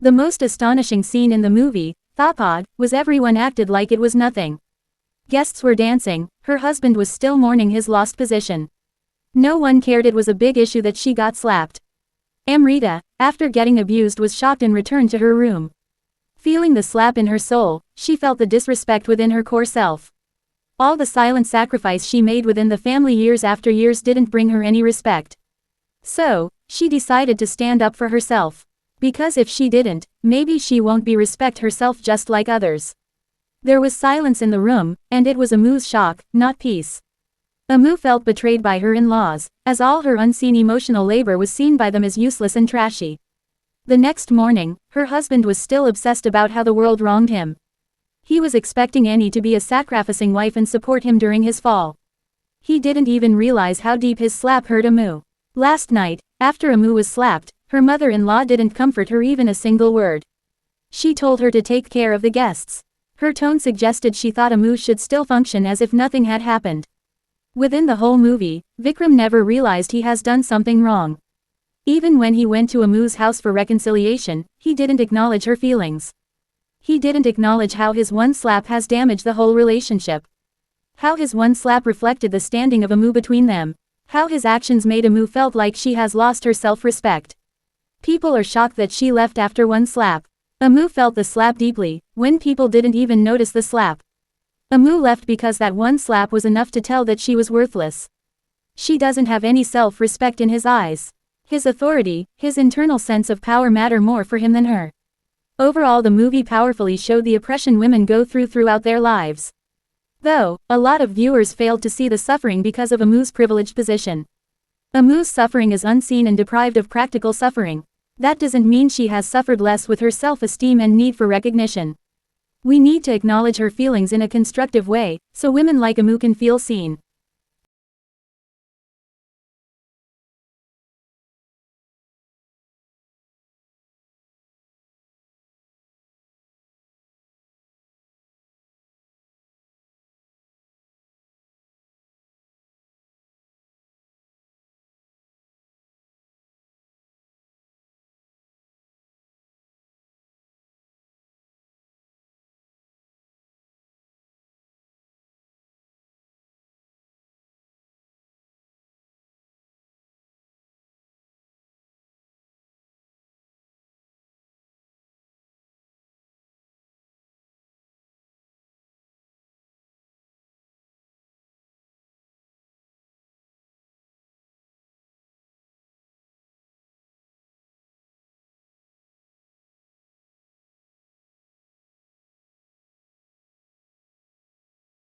The most astonishing scene in the movie, Thappad, was everyone acted like it was nothing. Guests were dancing, her husband was still mourning his lost position. No one cared, it was a big issue that she got slapped. Amrita, after getting abused, was shocked and returned to her room. Feeling the slap in her soul, she felt the disrespect within her core self. All the silent sacrifice she made within the family years after years didn't bring her any respect. So, she decided to stand up for herself. Because if she didn't, maybe she won't be respect herself just like others. There was silence in the room, and it was Amu's shock, not peace. Amu felt betrayed by her in-laws, as all her unseen emotional labor was seen by them as useless and trashy. The next morning, her husband was still obsessed about how the world wronged him. He was expecting Annie to be a sacrificing wife and support him during his fall. He didn't even realize how deep his slap hurt Amu. Last night, after Amu was slapped, her mother-in-law didn't comfort her even a single word. She told her to take care of the guests. Her tone suggested she thought Amu should still function as if nothing had happened. Within the whole movie, Vikram never realized he has done something wrong. Even when he went to Amu's house for reconciliation, he didn't acknowledge her feelings. He didn't acknowledge how his one slap has damaged the whole relationship. How his one slap reflected the standing of Amu between them. How his actions made Amu felt like she has lost her self-respect. People are shocked that she left after one slap. Amu felt the slap deeply, when people didn't even notice the slap. Amu left because that one slap was enough to tell that she was worthless. She doesn't have any self-respect in his eyes. His authority, his internal sense of power matter more for him than her. Overall, the movie powerfully showed the oppression women go through throughout their lives. Though, a lot of viewers failed to see the suffering because of Amu's privileged position. Amu's suffering is unseen and deprived of practical suffering. That doesn't mean she has suffered less with her self-esteem and need for recognition. We need to acknowledge her feelings in a constructive way, so women like Amu can feel seen.